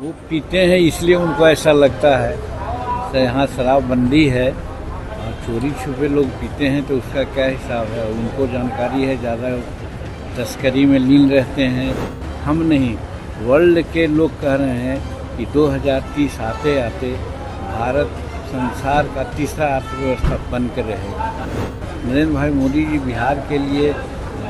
वो पीते हैं इसलिए उनको ऐसा लगता है। तो यहाँ शराबबंदी है और चोरी छुपे लोग पीते हैं तो उसका क्या हिसाब है, उनको जानकारी है, ज़्यादा तस्करी में लीन रहते हैं। हम नहीं, वर्ल्ड के लोग कह रहे हैं कि 2030 आते आते भारत संसार का तीसरा अर्थव्यवस्था बन कर रहेगा। नरेंद्र भाई मोदी जी बिहार के लिए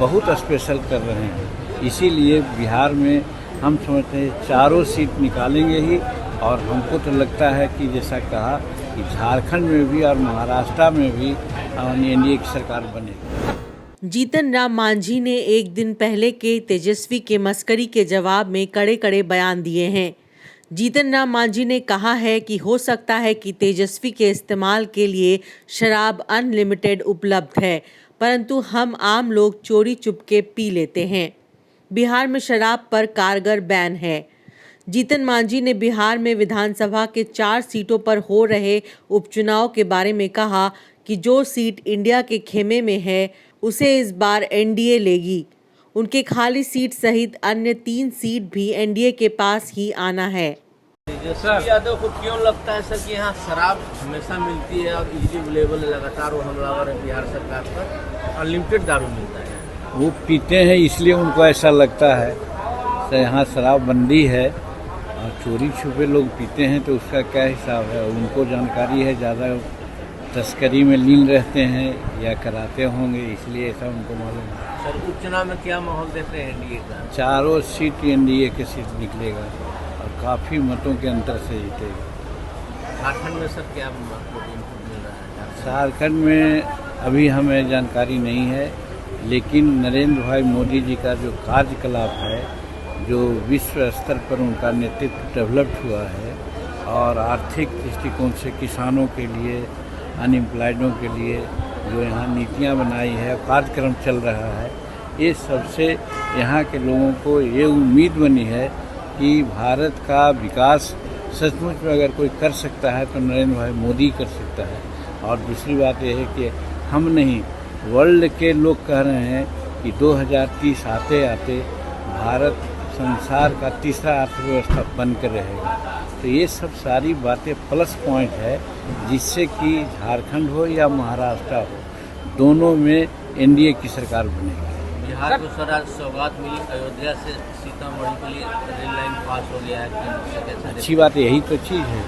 बहुत स्पेशल कर रहे हैं, इसीलिए बिहार में हम समझते हैं चारों सीट निकालेंगे ही। और हमको तो लगता है कि जैसा कहा कि झारखंड में भी और महाराष्ट्र में भी एनडीए की सरकार बनेगी। जीतन राम मांझी ने एक दिन पहले के तेजस्वी के मस्करी के जवाब में कड़े कड़े बयान दिए हैं। जीतन राम मांझी ने कहा है कि हो सकता है कि तेजस्वी के इस्तेमाल के लिए शराब अनलिमिटेड उपलब्ध है, परंतु हम आम लोग चोरी चुपके पी लेते हैं। बिहार में शराब पर कारगर बैन है। जीतन मांझी ने बिहार में विधानसभा के 4 सीटों पर हो रहे उपचुनाव के बारे में कहा कि जो सीट इंडिया के खेमे में है उसे इस बार एनडीए लेगी। उनके खाली सीट सहित अन्य 3 सीट भी एनडीए के पास ही आना है। तेजस्वी यादव को क्यों लगता है सर कि यहाँ शराब हमेशा मिलती है और इजीली अवेलेबल है, लगातार वो हमलावर है बिहार सरकार पर, अनलिमिटेड दारू मिलता है? वो पीते हैं इसलिए उनको ऐसा लगता है। तो यहाँ शराबबंदी है और चोरी छुपे लोग पीते हैं तो उसका क्या हिसाब है, उनको जानकारी है, ज़्यादा तस्करी में लीन रहते हैं या कराते होंगे, इसलिए ऐसा उनको मालूम है। सर उपचुनाव में क्या माहौल देख रहे हैं एनडीए का? चारों सीट एनडीए के सीट निकलेगा और काफ़ी मतों के अंतर से जीतेगा। झारखंड में सर क्या इनपुट मिल रहा है? झारखंड में अभी हमें जानकारी नहीं है, लेकिन नरेंद्र भाई मोदी जी का जो कार्यकलाप है, जो विश्व स्तर पर उनका नेतृत्व डेवलप्ड हुआ है और आर्थिक दृष्टिकोण से किसानों के लिए, अनएम्प्लॉयडों के लिए जो यहाँ नीतियाँ बनाई है, कार्यक्रम चल रहा है, ये सबसे यहाँ के लोगों को ये उम्मीद बनी है कि भारत का विकास सचमुच में अगर कोई कर सकता है तो नरेंद्र भाई मोदी कर सकता है। और दूसरी बात यह है कि हम नहीं, वर्ल्ड के लोग कह रहे हैं कि 2030 आते आते भारत संसार का तीसरा अर्थव्यवस्था बन कर रहेगा। तो ये सब सारी बातें प्लस पॉइंट है, जिससे कि झारखंड हो या महाराष्ट्र हो, दोनों में एनडीए की सरकार बनेगी। बिहार को सर आज सौगात मिली, अयोध्या से सीतामढ़ी के लिए रेल लाइन पास हो गया है। अच्छी बात, यही तो चीज़ है,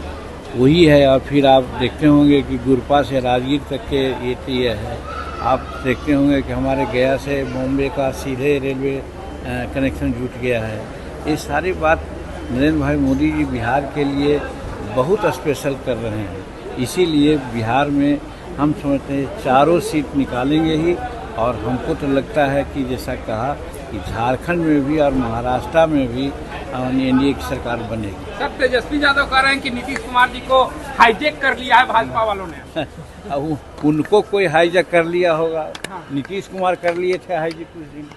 वही है। और फिर आप देखते होंगे कि गुरपा से राजगीर तक के ये है। आप देखते होंगे कि हमारे गया से बॉम्बे का सीधे रेलवे कनेक्शन जुट गया है। ये सारी बात नरेंद्र भाई मोदी जी बिहार के लिए बहुत स्पेशल कर रहे हैं, इसीलिए बिहार में हम समझते हैं चारों सीट निकालेंगे ही। और हमको तो लगता है कि जैसा कहा कि झारखंड में भी और महाराष्ट्र में भी एनडीए की सरकार बनेगी। सर तेजस्वी यादव कह रहे हैं कि नीतीश कुमार जी को हाईजैक कर लिया है भाजपा वालों ने। उनको कोई हाईजैक कर लिया होगा, नीतीश कुमार कर लिए थे हाईजैक उस दिन।